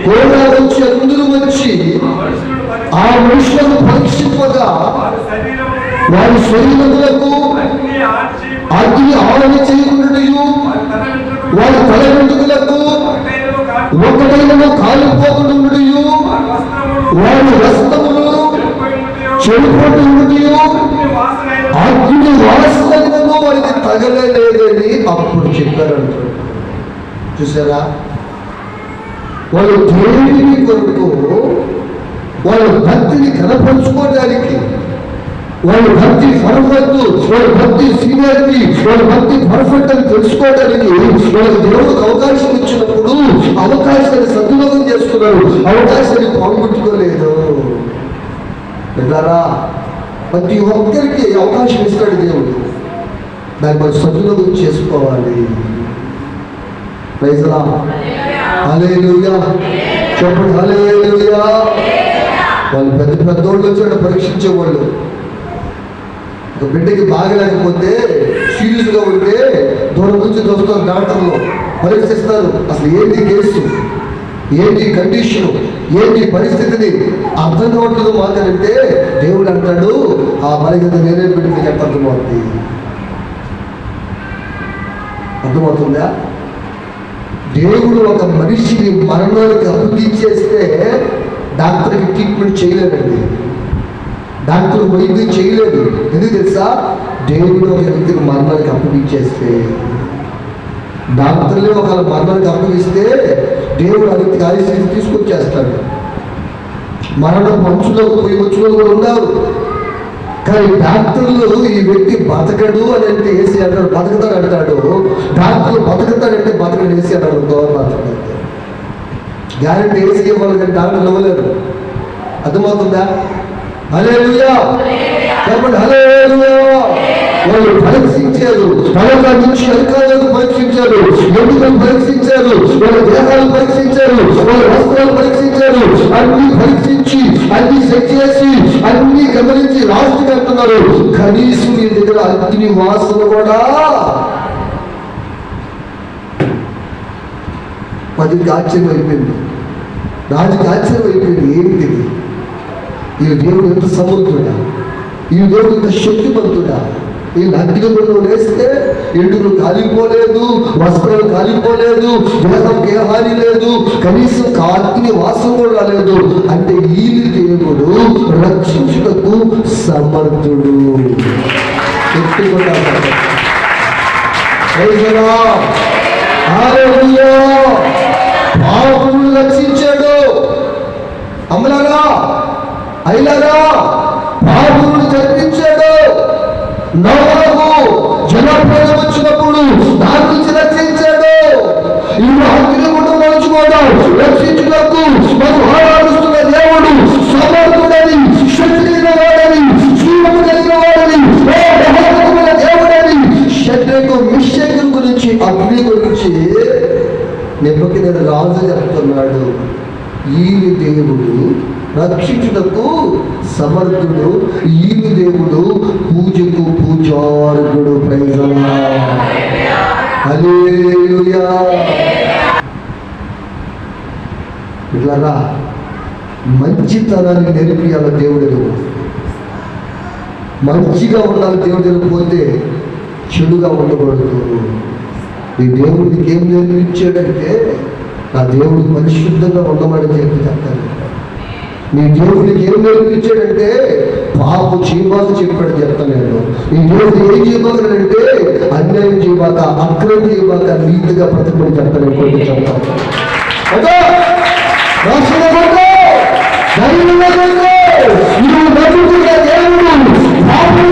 కూడా వచ్చి అందరూ వచ్చి ఆ మనుషులను పరీక్షింపగా వారి శరీరములకు అగ్ని ఆవరణ చేయకుండాయు వారి తల వెంట్రుకలకు ఒకటైనను కాలిపోకుండాయు వారి వస్త్రములు చెడిపోతుండయు అగ్ని వాసనను వారికి తగలలేదని అప్పుడు చెప్పారంటారు. చూసారా, వాళ్ళు దేవుని కొరకు వాళ్ళ భక్తిని కనపరుచుకోవడానికి, వాళ్ళ భక్తి పర్ఫెక్ట్, వాళ్ళ భక్తి సీనియారిటీ, వాళ్ళ భక్తి పర్ఫెక్ట్ అని తెలుసుకోవడానికి వాళ్ళకి దేవుడికి అవకాశం ఇచ్చినప్పుడు అవకాశాన్ని సద్వినియోగం చేసుకున్నారు, అవకాశాన్ని పాల్గొట్టుకోలేదు. విన్నారా? ప్రతి ఒక్కరికి అవకాశం ఇస్తాడు దేవుడు, దాన్ని మనం సద్వినియోగం చేసుకోవాలి. ప్రైజ్ లా, హల్లెలూయా చెప్పండి, హల్లెలూయా. వాళ్ళు పెద్ద పెద్దోళ్ళు వచ్చి పరీక్షించేవాళ్ళు. ఒక బిడ్డకి బాగలేకపోతే సీరియస్గా ఉంటే దూరం నుంచి చూస్తారు, డాక్టర్లు పరీక్షిస్తారు. అసలు ఏంటి కేసు, ఏంటి కండిషను, ఏంటి పరిస్థితిని అర్థం కావట్లేదు మాకంటే దేవుడు అంటాడు, ఆ బలహీనత నేనే బిడ్డకి ఎంత అర్థమవుతుంది. అర్థమవుతుందా? దేవుడు ఒక మనిషిని మరణానికి అప్పగించేస్తే డాక్టర్కి ట్రీట్మెంట్ చేయలేదండి, డాక్టర్ వైద్యం చేయలేదు. ఎందుకు తెలుసా? దేవుడు ఒక వ్యక్తికి మరణానికి అప్పగించేస్తే, డాక్టర్లే ఒకవేళ మరణానికి అప్పగిస్తే దేవుడు ఆ వ్యక్తికి ఆయుష్ని తీసుకొచ్చేస్తాడు. మరణం మంచులోకి పోయి వచ్చులో కూడా ఉన్నారు. కానీ డాక్టర్లు ఈ వ్యక్తి బతకడు అని అంటే వేసి అంటాడు, బతకతాడు అంటాడు. డాక్టర్లు బతకతాడంటే బతకడు వేసి అంటాడు, గవర్నమెంట్ గ్యారెంటీ వేసి ఇవ్వాలి కానీ డాక్టర్లు ఇవ్వలేరు. అర్థమవుతుందా? హల్లెలూయా చెప్పండి, హల్లెలూయా. వాళ్ళు పరీక్షించారు, తలగా నుంచి అధికారులను పరీక్షించారు, ఎన్నికలు పరీక్షించారు, వాళ్ళ దేహాలు పరీక్షించారు, వాళ్ళ వస్త్రాలు పరీక్షించారు, అన్ని పరీక్షించి అన్ని సెట్ చేసి అన్ని గమనించి లాస్ట్కి అంటున్నారు, కనీసం మీ దగ్గర అగ్ని వాసన కూడా. పదికి ఆశ్చర్యం అయిపోయింది, రాజుకి ఆశ్చర్యం అయిపోయింది. ఏంటిది? ఈ దేవుడు ఎంత సమర్థుడా, ఈ దేవుడు ఎంత శక్తివంతుడా. ఈ అగ్నిగుండంలో వేస్తే ఎండులు కాలిపోలేదు, వస్త్రాలు కాలిపోలేదు, దేహంకి ఏ హాని లేదు, కనీసం అగ్ని వాసన కూడా రాలేదు. అంటే ఈ దేవుడు రక్షించుటకు సమర్థుడు. పాపులను రక్షించాడు. అమలారా అయిలారా పాపులను తప్పించాడు. నోవహు జలప్రళయం వచ్చినప్పుడు దాని నుంచి రక్షించాడు. ఇప్పుడు అగ్నిగుండం మలుచుకోవడం రక్షించుటకు మనం ఆరాధిస్తున్న దేవుడు సమర్థుడని, శక్తి కలిగిన వాడని, జీవము కలిగిన వాడని, మహోన్నతమైన దేవుడని. షడ్రకు మిషకు గురించి, అగ్ని గురించి నెబుకద్నెజరు రాజు చెప్తున్నాడు. ఈయన దేవుడు రక్షించుటకు సమర్థుడు, ఈయన దేవుడు పూజకు పూజార్హుడు. ప్రైజ్ ది లార్డ్, హల్లెలూయా. ఇట్లాగా మంచితనాన్ని నేర్పియాలి దేవుడు. మంచిగా ఉండాలి దేవుడు, పోతే చెడుగా ఉండకూడదు. ఈ దేవుడికి ఏం నేర్పించాడంటే, నా దేవుడు పరిశుద్ధంగా ఉండమని చెప్తాను. నీ దేవుడికి ఏం నేర్పించాడంటే పాపం చేయబాక చెప్పాడు చెప్తాను నేను. ఈ దేవుడు ఏం చేయబాకంటే అన్యాయం చేయబాక, అక్రమం చేయబాక, నీతిగా ప్రతిపడి చెప్తాను. ఎప్పుడు చెప్తాను నువ్వు నమ్ముకున్న దేవుడు పాపం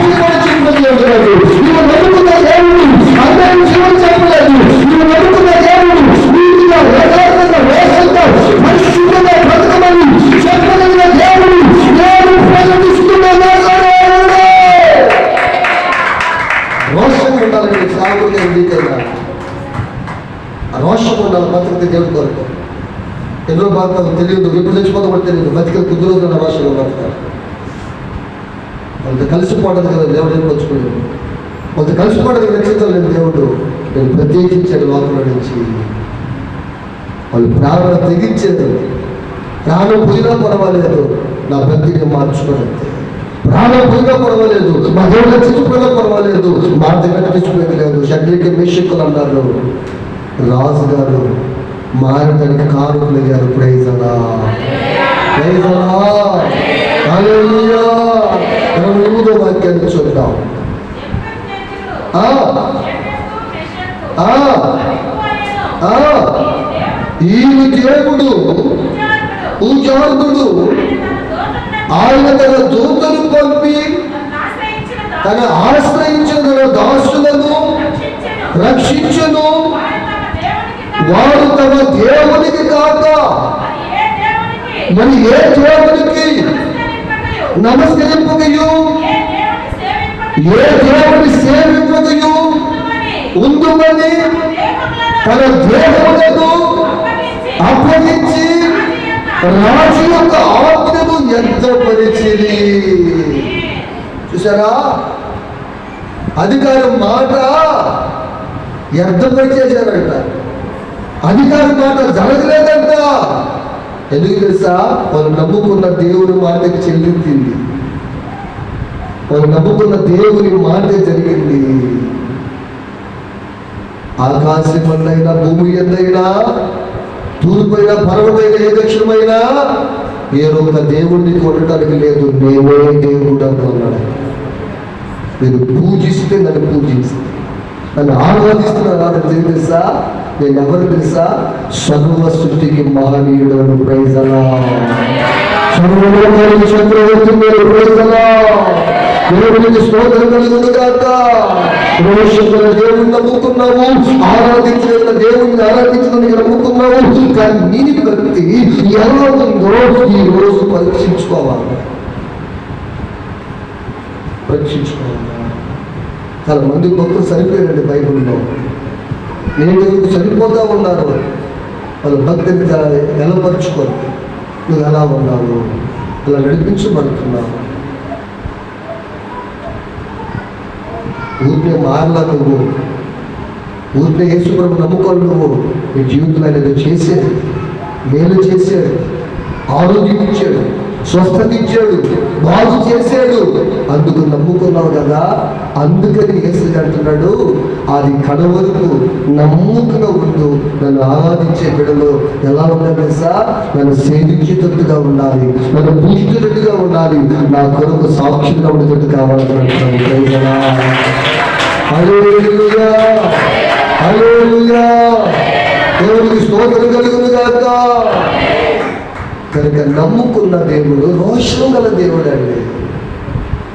చేయమని చెప్పలేదు, నువ్వు నమ్ముకున్న దేవుడు అన్యాయం చేయమని చెప్పలేదు, చచ్చిపోతావు తెలియదు, ఎప్పుడు చచ్చిపోతావు కూడా తెలియదు, బతికి కొద్ది రోజులు రాష్ట్రంలో బతకాలి. వాళ్ళతో కలిసిపోవడం కదా దేవుడు ఏర్పరచుకోలేదు, వాళ్ళతో కలిసిపోవడానికి రక్షించలేదు దేవుడు. నేను ప్రత్యేకించాడు లోపల నుంచి. వాళ్ళు ప్రాణం తెగించారు, ప్రాణం పోయినా పర్వాలేదు, నా భక్తిని మార్చుకోలేదు. ప్రాణం పోయినా పర్వాలేదు, మా దేవుడు చచ్చిపోయినా పర్వాలేదు, మా దగ్గర చచ్చిపోయేది లేదు. షడ్రికి మేషకులు అన్నారు, రాజుగారు మారడానికి కారుకులయ్యారు. ప్రైజ్ అలా వాక్యాన్ని చూద్దాం. ఈయన దేవుడు పూజార్దుడు, ఆయన తన దూతను పంపి తన ఆశ్రయించిన తన దాసులను రక్షించను. వారు తమ దేవునికి కాక మరి ఏ దేవునికి నమస్కరింపకయు, ఏ దేవుని సేవింపకయు ఉందుమని తన దేహములను అప్పగించి రాజు యొక్క ఆజ్ఞను వ్యక్తపరిచిరి. చూసారా, అధికారం మాట వ్యర్థపరిచేశారంట, అధికారం మాట జరగలేదంట. ఎందుకు తెలుసా? వాళ్ళు నమ్ముకున్న దేవుని మాటకి చెల్లించింది, వాళ్ళు నమ్ముకున్న దేవుని మాట జరిగింది. ఆకాశం అన్నైనా భూమి ఎందైనా తూర్పైన పర్వతమైన ఏ దక్షిణమైనా వేరొక దేవుడిని కొట్టడానికి లేదు, నేనే దేవుడు అన్నాడు. మీరు పూజిస్తే నన్ను పూజిస్తే, నన్ను ఆరాధిస్తున్నాను తెలుసా? నేను ఎవరు తెలుసా? సర్వ సృష్టికి మహనీయుడు. ప్రైజ్ అలా చక్రవర్తి మీరు. ప్రైజ్ అలా దేవునికి స్తోత్రం కలుగును గాక. రోషకుల దేవుణ్ణి నమ్ముకున్నావు, ఆరాధించిన దేవుణ్ణి ఆరాధించడానికి నమ్ముకున్నావు, కానీ నీ భక్తి ఎలా ఉందో ఈ రోజు పరీక్షించుకోవాలి. చాలా మంది భక్తులు సరిపోయారండి బైబిల్లో, నేను చనిపోతా ఉన్నారు. వాళ్ళ భక్తిని నిలపరుచుకోరు. నువ్వు ఎలా ఉన్నావు, అలా నడిపించబడుతున్నావు. ఊరినే మారలా, నువ్వు ఊరినే యేసుప్రభు నమ్ముకోవాలి. నువ్వు నీ జీవితంలో ఆయన చేశాడు, మేలు చేశాడు, ఆరోగ్యం ఇచ్చాడు, స్వస్థత ఇచ్చాడు, బాగు చేశాడు. అందుకు నమ్ముకున్నావు కదా. అందుకని యేసు అంటున్నాడు, అది కడ వరకు నమ్ముకున్న ఉండు. నన్ను ఆరాధించే బిడ్డలు ఎలా ఉండాలి తెలుసా? నన్ను సేవించేటట్టుగా ఉండాలి, నన్ను పూజించేటట్టుగా ఉండాలి, నా కొరకు సాక్షిగా ఉండేటట్టు కావాలంటున్నాను. హల్లెలూయా, హల్లెలూయా, దేవునికి స్తోత్రం కలుగును గాక. కనుక నమ్ముకున్న దేవుడు రోషం గల దేవుడు అండి,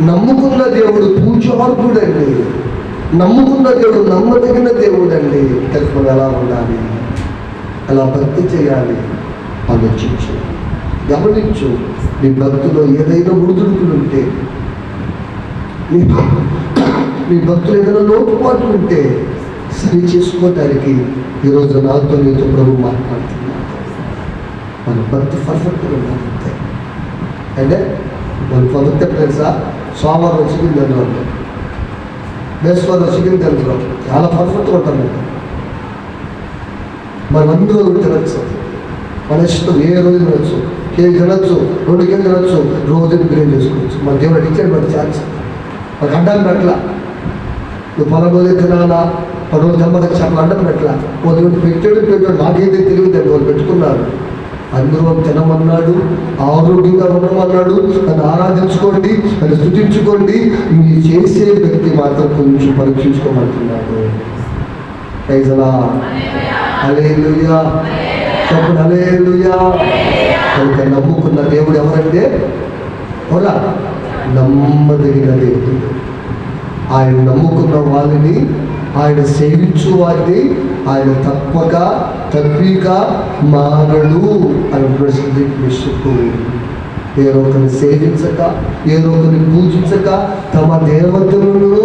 నమ్ముకున్న దేవుడు పూజార్హుడు అండి, నమ్ముకున్న దేవుడు నమ్మదగిన దేవుడు అండి. కనుక ఎలా ఉండాలి, ఎలా భక్తి చేయాలి ఆలోచించు, గమనించు. నీ భక్తిలో ఏదైనా ఉడుదుడుకులు ఉంటే, నీ భక్తులు ఏదైనా లోటుపాట్లు ఉంటే సరి చేసుకోవటానికి ఈరోజు నాతో నీతో ప్రభు మాట్లాడుతున్నాడు. మన భక్తి పర్ఫెక్ట్గా ఉండాలి అంతే. అంటే మన భక్తి తెలుసా? సోమవారం చికెన్ తినడం, బేస్వారం చికెన్ తినడం చాలా పర్ఫెక్ట్గా ఉంటుంది. మనం అన్ని రోజులు తినచ్చు, మన ఇష్టం. ఏ రోజు తినచ్చు, కేజీ తినచ్చు, 2 కేజీ తినచ్చు, రోజు బిర్యానీ చేసుకోవచ్చు. మన దేవుడు ఇచ్చాడు, మన ఛాన్స్. మనకు అడ్డాన్ని పెట్టలా. నువ్వు 10 రోజులు తినాలా, 10 రోజులు తినమని చెప్పాలి, అడ్డం పెట్టలా. వాళ్ళు పెట్టాడు, నాకైతే తెలియదు, వాళ్ళు పెట్టుకున్నారు. అందరూ తినమన్నాడు, ఆరోగ్యంగా ఉండమన్నాడు, నన్ను ఆరాధించుకోండి, నన్ను స్తుతించుకోండి. మీరు చేసే వ్యక్తి మాత్రం కొంచెం పరీక్షించుకోమంటున్నాడు. ప్రైజ్ లార్డ్, హల్లెలూయా, చెప్పండి హల్లెలూయా. కనుక నమ్ముకున్న దేవుడు ఎవరంటే ఓలా నమ్మదగిన దేవుడు. ఆయన నమ్ముకున్న వాళ్ళని, ఆయన సేవించు వారిని ఆయన తప్పక తప్పిక మానడు అని ప్రశ్నించుకు. ఏ ఒకరిని సేవించక, ఏ ఒకరిని పూజించక, తమ దేవతలను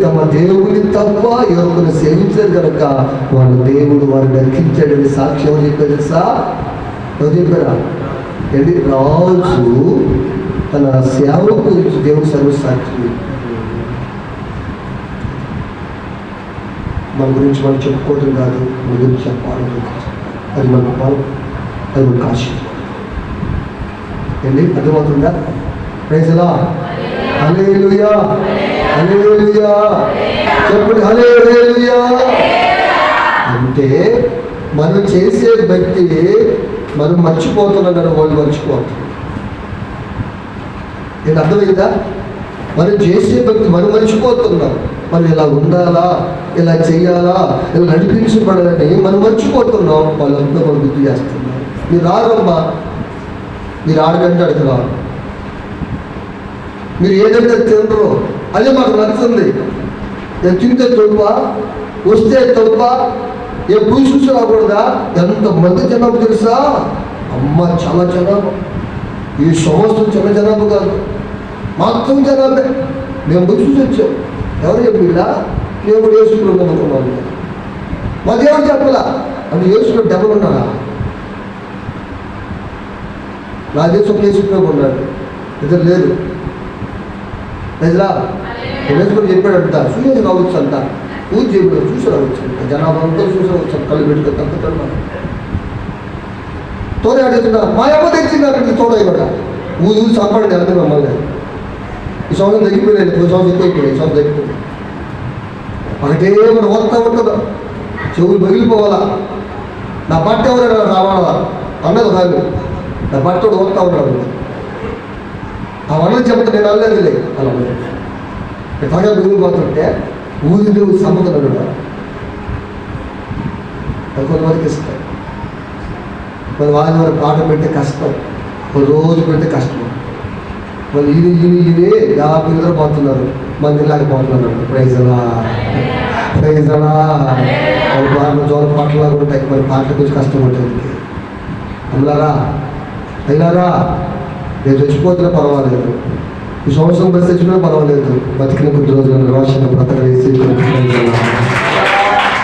తమ దేవుని తప్ప ఏ ఒకరిని సేవించారు కనుక వాళ్ళ దేవుడు వారిని దక్కించాడని సాక్ష్యం చెప్పారు. ఎవరు చెప్పారా? ఏంటి? రాజు తన సేవకు గురించి దేవుడు సర్వసాక్షి. మన గురించి మనం చెప్పుకోవడం కాదు, మన గురించి చెప్పాలి. అది మన పాలు, అది మన కాశీ. ఏంటి? అర్థమవుతుందా? ప్రైజ్ ఎలా? హల్లెలూయా, హల్లెలూయా చెప్పండి, హల్లెలూయా. అంటే మనం చేసే భక్తి మనం మర్చిపోతున్నాం కదా, వాళ్ళు మర్చిపోతాం. నేను అర్థమైందా? మనం చేసే భక్తి మనం మర్చిపోతున్నాం. మనం ఇలా ఉండాలా, ఇలా చేయాలా, ఇలా నడిపించబడాలని మనం మర్చిపోతున్నాం. వాళ్ళంతా మనం గుర్తు చేస్తున్నాం. మీరు రారమ్మా, మీరు ఆడగంటే అడుగురా, మీరు ఏదంటే తినరు, అదే మాకు నచ్చుతుంది. నేను తింటే తొడుపా, వస్తే తొడుపా, ఎప్పుడు చూసి రాకూడదా? ఎంతమంది జనాభా తెలుసా? అమ్మ చాలా జనాభా. ఈ సంవత్సరం చిన్న జనాభా కాదు, మొత్తం జనాభే. మేము పోయి చూసి వచ్చాం. ఎవరు చెప్పిలా? దేవుడు యేసులో నమ్ముకున్నాను. మా దేవుడు చెప్పలా అంటే యేసులో డబ్బులు ఉన్నాడా? నా దేశం యేసులో ఉన్నాడు, ఇద్దరు లేరు. ప్రజలా యేసుకుని చెప్పాడంట, చూసి రావచ్చు అంట, పూజ చేయడం చూసి రావచ్చు అంట, జనాభా అంతా చూసి రావచ్చు అంట. కళ్ళు పెట్టుకొని తక్కువ తోడే అడుగుతున్నా, మా అమ్మ తెచ్చింది అక్కడికి తోడే కూడా ఊరు సంపండి అంతే మమ్మల్ని. ఈ సంవత్సరం తగ్గిపోయినాయి, ఈ సంవత్సరం ఎక్కువైపోయినాయి, ఈ సంవత్సరం తగ్గిపోయింది. ఒకటే మనం వస్తా ఉంటుందా, చెవులు పగిలిపోవాలా. నా బట్ట ఎవరైనా రావాలా అన్నది కాదు, నా బట్టడు వస్తా ఉన్నాడు. ఆ వన్నది చెప్తే నేను అల్లేదులే అలా తాగా మిగిలిపోతుంటే ఊరిలో సంపదలు కొంతమందికి ఇస్తాయి. మరి వాళ్ళ పాట పెడితే కష్టం, రోజు పెడితే కష్టం. వాళ్ళు ఇది 50 నిద్ర పోతున్నారు, మంది లేకపోతున్నారు. ప్రైజలా, ప్రైజలా. వాళ్ళు జోల పాటలాగా ఉంటాయి, మరి పాటల గురించి కష్టం ఉంటుంది. అమ్మారా అయినారా, నేను చచ్చిపోతున్నా పర్వాలేదు, ఈ సంవత్సరం బస్ తెచ్చినా పర్వాలేదు, బతికిన కొద్ది రోజులు రాసిన బ్రతకలేసి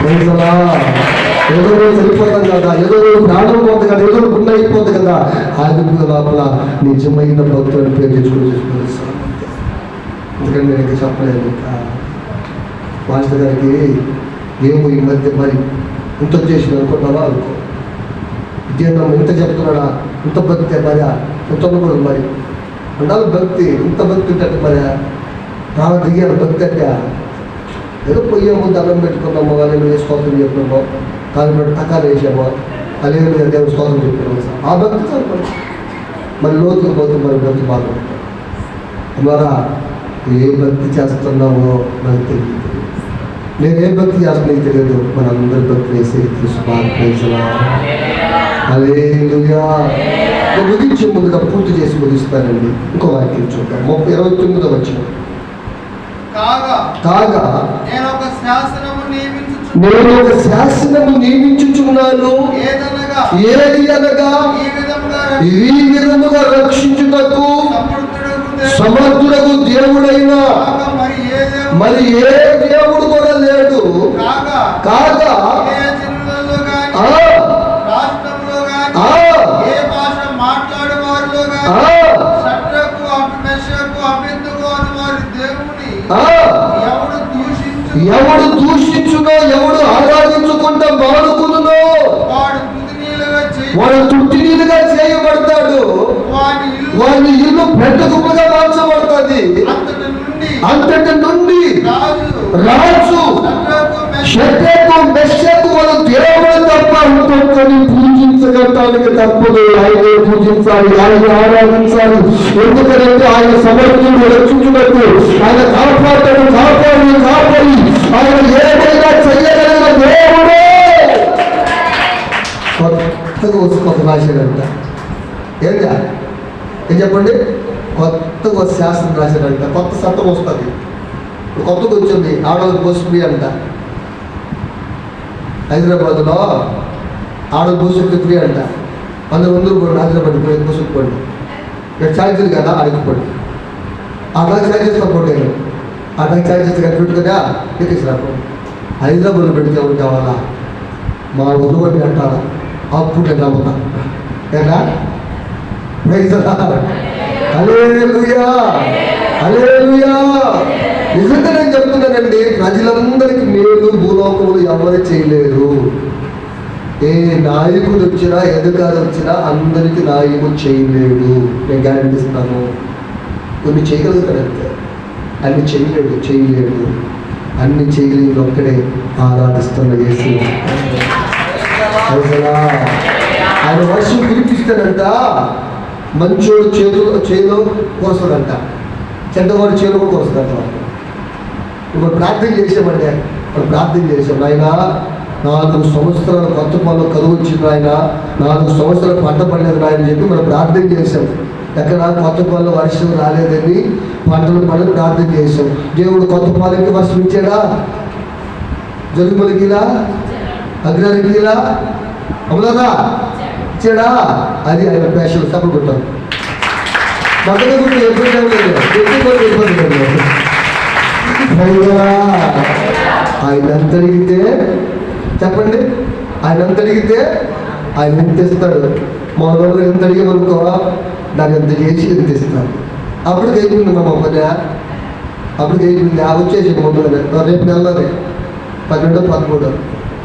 ప్రైజలా. ఏదో రోజు చనిపోతాం కదా, ఏదో రోజు ప్రాణం పోతుంది కదా, ఏదో గుండె అయిపోతుంది కదా. ఆగిపోయిన లోపల నిజమైన భక్తులను పేరు తెచ్చుకుని చూసుకుని. ఎందుకంటే నేను ఇంకా చెప్పలేదు. ఇంకా మాస్టర్ గారికి ఏమో ఈ మధ్య మరి ఇంత చేసిన అనుకుంటావా అనుకో, ఇదేనా ఇంత చెప్తున్నాడా, ఇంత భక్తి మరి ఇంత ఉండకూడదు మరి ఉండాలి భక్తి. ఇంత భక్తి ఉంటే మరి ప్రాణ దిగాను భక్తి అంటే ఏదో పొయ్యాము, దండం పెట్టుకున్నాము, వాళ్ళు స్తోత్రం చెప్పినామో, కాలు పెట్టి టకాలు వేసామో, అలేలు దేవుడు స్తోత్రం చెప్పినాము. ఆ భక్తి సరిపడి మరి లోతుకు పోతే మరి భక్తి బాగుంటుంది. ద్వారా ఏ భక్తి చేస్తున్నావో నాకు తెలియదు, నేను ఏ భక్తి చేస్తున్నా తెలియదు. మన అందరి భక్తి వేసి తెలుసు. హల్లెలూయా. ముగించే ముందుగా పూర్తి చేసి ముగిస్తానండి. ఇంకో వాక్యం చూద్దాం. 29వ వచనం. కాగా నేను ఒక శాసనము నియమించుచున్నాను, ఏది అనగా ఈ విధముగా రక్షించుటకు సమర్థుడకు దేవుడైన మరి ఏ దేవుడు కూడా లేడు. కాగా ఎవడు దూషించునో, ఎవడు ఆరాధించుకుంటా మానుకునునో వాడు తుట్టినీలుగా చేయబడతాడు, వాడి ఇల్లు పెద్ద గుమ్మగా మార్చబడుతుంది. అంతటి నుండి రాజు షడ్రకు మెషకు వాళ్ళు దేవుడు తప్ప ఇంకొకరిని పూజించగలటానికి తప్పదు. ఆయనే పూజించాలి, ఆయన ఆరాధించాలి. ఎందుకంటే ఆయన సమర్థుడు, రక్షించుటకు, ఆయన కాపాడి ఆయన ఏదైనా చెయ్యగలిగిన దేవుడే. కొత్తగా ఒక రాశాడంట. ఏంటా ఏం చెప్పండి? కొత్తగా శాస్త్రం రాశాడంట. కొత్త చట్టం వస్తుంది, కొత్తగా వచ్చింది. ఆడవాళ్ళకి బస్సు ఫ్రీ అంట. హైదరాబాద్లో ఆడవాళ్ళకి బస్సు ఫ్రీ అంట. 100 రూపాయలు హైదరాబాద్ పోయి బస్సు పోండి, ఇక్కడ ఛార్జీలు కదా అడుగుపోండి. అట్లా ఛార్జెస్ పోటీ, అట్లా ఛార్జెస్ కదా పెట్టుకున్నా ఎక్కిసిరాపోండి. హైదరాబాద్లో పెడితే ఎవరు కావాలా? మా వధువుని అంటారా? అప్పుడు నేను నమ్ముతా. ఎలా? హల్లెలూయా, హల్లెలూయా. నిజంగా నేను చెప్తున్నానండి, ప్రజలందరికీ మేలు భూలోకములు ఎవరు చేయలేరు. ఏ నాయకుడు వచ్చినా ఎదుగారు వచ్చినా అందరికీ నాయకుడు చేయలేడు. నేను గ్యారెంటీ ఇస్తాను. కొన్ని చేయగలుగుతాడంతే, అన్ని చేయలేడు. అన్ని చేయలేదు ఒక్కడే ఆరాధిస్తున్న యేసు. ఆయన వర్షం కురిపిస్తాడంట. మంచోడు చేలో కోస్తాడంట, చెడ్డవాడు చేలో కూడా కోస్తాడంట. ఇప్పుడు ప్రార్థన చేసామండి, ప్రార్థన చేసాం. ఆయన 4 సంవత్సరాలు కొత్త పొలం కరువు వచ్చింది, ఆయన 4 సంవత్సరాలు పంట పడలేదు ఆయన చెప్పి మనం ప్రార్థన చేసాం. ఎక్కడ కొత్త పొలం వర్షం రాలేదని పంటలు పడి ప్రార్థన చేసాం. దేవుడు కొత్త పొలంకి వర్షం ఇచ్చాడా? జరుగుమలికిలా, అగ్రానికిలా, అవునదా? ఇచ్చాడా? అది ఆయన పేషలు తప్పకుంటాం. మగ గురించి ఎప్పుడు లేదు. ఆయన ఎంత అడిగితే చెప్పండి, ఆయన ఎంత అడిగితే ఆయన ఎంత ఇస్తాడు. మా వాళ్ళు ఎంత అడిగేమనుకో దాన్ని ఎంత చేసి ఎంత ఇస్తాడు. అప్పుడు అయిపోయింది మా మమ్మల్ని, అప్పుడు అయిపోయింది. వచ్చేసి మమ్మల్ని రేపు నెలలోనే 12, 13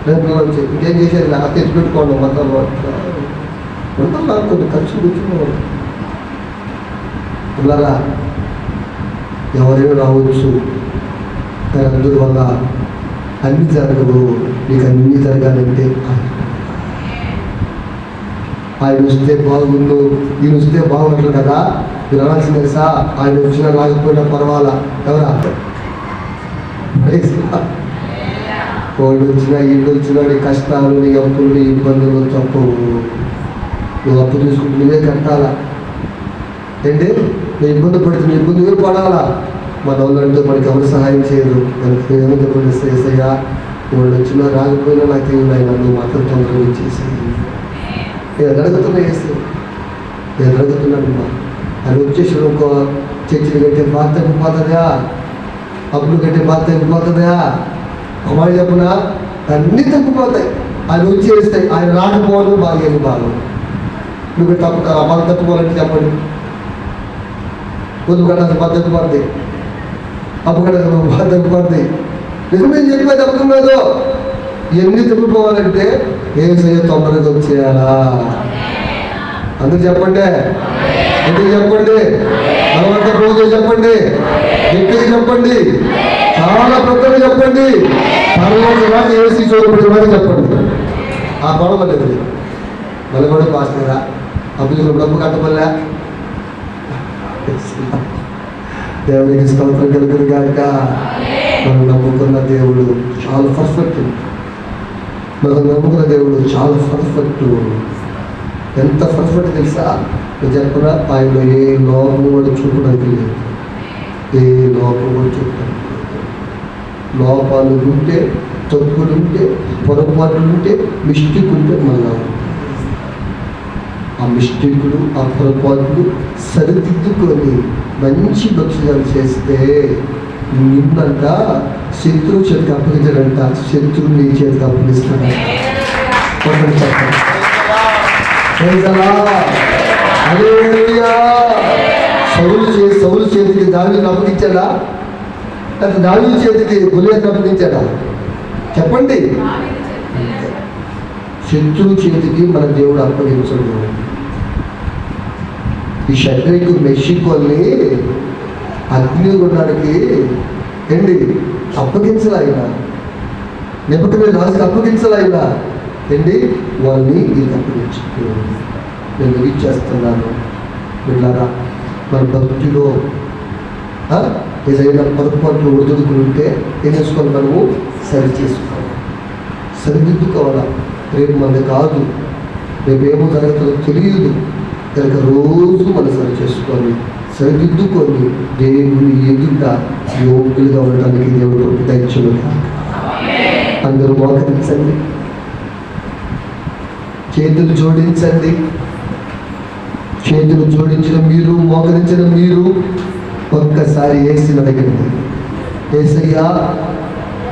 రేపు నెల వచ్చి ఇంకేం చేసేది నాకు తెచ్చి పెట్టుకోండి. మొత్తం నాకు కొన్ని ఖర్చు కూర్చున్నాను. పిల్లరా ఎవరైనా రావచ్చు, కానీ అందరి వల్ల అన్ని జరగవు. నీకు అన్ని జరగాలంటే ఆయన వస్తే బాగుండు, ఈయన వస్తే బాగుంటుంది కదా. మీరు అనాల్సింది తెలుసా, ఆయన వచ్చినా రాకపోయినా పర్వాలా. ఎవరా? కోళ్ళు వచ్చినా ఇల్లు వచ్చినా నీ కష్టాలు, నీ అప్పులు, నీ ఇబ్బందులు తప్పవు. నువ్వు అప్పు తీసుకుంటే నువ్వే కట్టాలా. ఏంటి? నువ్వు ఇబ్బంది పడితే నీ ఇబ్బంది నువ్వే పడాలా. మన వాళ్ళంటే మనకి ఎవరు సహాయం చేయరు. మనకి ఏమైతే ఏసయ్యా వాళ్ళు వచ్చినా రాకపోయినా నాకు ఏమైనా నువ్వు మాత్రం తొందరగా ఇచ్చేసి నేను అడుగుతున్నా. నేను అడుగుతున్నాను అని వచ్చేసి ఇంకో చర్చిలు కట్టే బాధ తగ్గిపోతుందా, అప్పులు కట్టే బాధ తగ్గిపోతుందా? అమ్మాయి చెప్పునా అన్నీ తగ్గిపోతాయి. ఆయన వచ్చేస్తాయి. ఆయన రాకపోవడం బాగేది బాగా. నువ్వు బాధ తప్పుకోవాలంటే చెప్పండి. ముందు కట్టాల్సిన బాధ తగ్గిపోద్ది, అప్పు కట్టాల్సిన బాధ తగ్గిపోద్ది. నిజమే చెప్పేది అర్థం కాదు. ఎన్ని తగ్గిపోవాలంటే యేసయ్య తొందరగా వచ్చేయాలా. అందరూ చెప్పండి, ఎందుకు చెప్పండి, మనమంతా రోజు చెప్పండి, గట్టిగా చెప్పండి, చాలా పెద్దగా చెప్పండి. తర్వాత రాక ఏసీ చూడబడి వారికి చెప్పండి. ఆ గొడవ లేదు మళ్ళీ కూడా పాస్తారా అప్పుడు డబ్బు కట్టబల్లా. దేవుడికి స్తోత్రం కలుగును గాక. మనం నమ్ముకున్న దేవుడు చాలా పర్ఫెక్ట్. మనం నమ్ముకున్న దేవుడు చాలా పర్ఫెక్ట్. ఎంత పర్ఫెక్ట్ తెలుసా? చెప్పిన ఆయన ఏ లోపం కూడా చూపడానికి లేదు. ఏ లోపం కూడా చూపడానికి లేదు. లోపాలు ఉంటే, తప్పులుంటే, పొరపాటులుంటే, మిస్టేక్ ఉంటే మళ్ళా ఆ మిస్టేకులు, ఆ పొరపాట్లు సరిదిద్దుకొని మంచి భక్ష్యాలు చేస్తే నిన్నంట శత్రువు చేతికి అప్పగించాడంట. శత్రువు నీ చేతికి అప్పగిస్తాడు. సౌలు చేతికి దావీదుని అప్పగించాడా? లేదా దావీదు చేతికి గొలియాతుని అప్పగించాడా? చెప్పండి. శత్రువు చేతికి మన దేవుడు అప్పగించడు. ఈ షడ్రకు మెషికోల్ని అగ్నిగుండానికి ఏంటి అప్పగించాలి. ఆయన నెపకమే రాజుకి అప్పగించాలి. ఆయన ఏంటి వాళ్ళని వీళ్ళకి అప్పగించు. నేను ఇచ్చేస్తున్నాను. వీళ్ళరా మన భక్తిలో ఏదైనా పొరపాట్లు ఒడిదుడుకులుంటే ఏం చేసుకోవాలి? మనము సరి చేసుకోవాలి, సరిదిద్దుకోవాలా. రేపు మనది కాదు, రేపు ఏమో జరుగుతుందో తెలియదు కనుక రోజు మనం సరి చేసుకొని సరిదిద్దుకొని దేవుని ఎదుట యోగ్యులుగా ఉండడానికి దేవుడు దయచుగా. అందరూ మోకరించండి, చేతులు జోడించండి. చేతులు జోడించిన మీరు, మోకరించిన మీరు ఒక్కసారి యేసుని అడగండి. యేసయ్యా,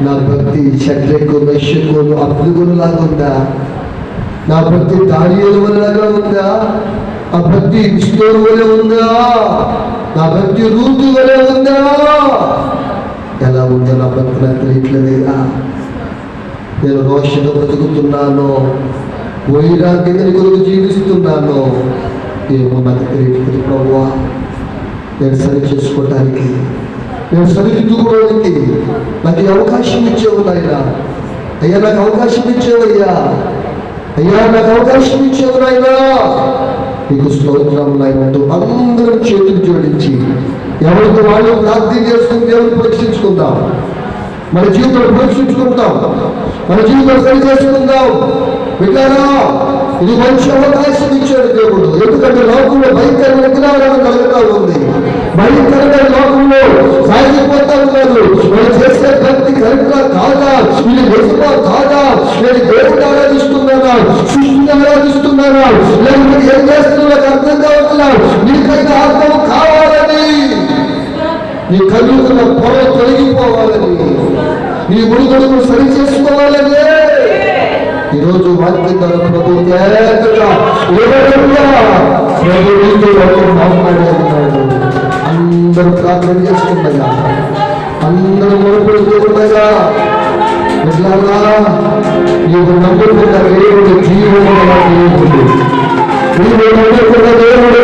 నా భక్తి షడ్రకు మెషకులు అప్పుడుగును లాగుందా? నా భక్తి దానియేలు వలెగా ఉందా? ఆ భక్తి విష్ణువు వలె ఉందా? నా భక్తి రూతు వలె ఉందా? ఎలా ఉందో నా భక్తి నాకు తెలియట్లేదా? నేను రోషంగా బ్రతుకుతున్నాను, వైరాగ్యంగా కొరకు జీవిస్తున్నాను, ఏమో నాకు తెలియట్లేదు ప్రభువా. నేను సరి చేసుకోవడానికి, నేను సరిదిద్దుకోవడానికి నాకు అవకాశం ఇచ్చేవు నాయన. అయ్యా నాకు అవకాశం ఇచ్చేవయ్యా, అయ్యా నాకు అవకాశం ఇచ్చేవు నాయనా. నీకు స్తోత్రం నాయనంటూ అందరం చేతులు జోడించి ఎవరితో వాళ్ళు ప్రార్థన చేసుకుని దేవుని పరీక్షించుకుందాం. మన జీవితాలు పరీక్షించుకుంటాం, మన జీవితాలు సరి చేసుకుందాం. బిడ్డారా, ఇది మంచి అవకాశం ఇచ్చాడు దేవుడు. ఎందుకంటే లోకంలో భయంకరమైన విగ్రహాలను కలుగుతా ఉంది, భయంకరమైన లోకంలో సాగిపోతా ఉన్నారు. వాళ్ళు చేసే భక్తి కరెక్టా కాదా, వీళ్ళు నిజమా కాదా, నేను దేవుడిని ఆరాధిస్తున్నానా, సృష్టిని ఆరాధిస్తున్నానా, లేకపోతే ఏం చేస్తున్నా అర్థం కావట్లేదు. నీకైతే అర్థం కావాలని, నీ కలుగుతున్న పొర తొలగిపోవాలని, నీ ముడిగొడుగు సరి చేసుకోవాలని ఈరోజు వాక్యం ద్వారా ప్రభు మాట్లాడుతున్నాడు. అందరూ ప్రార్థన చేసుకుండగా, అందరూ మొదలుపెడుతుండగా, నీవు నమ్ముకున్న దేవుడు జీవన దేవుడు, నీవు నమ్ముకున్న దేవుడు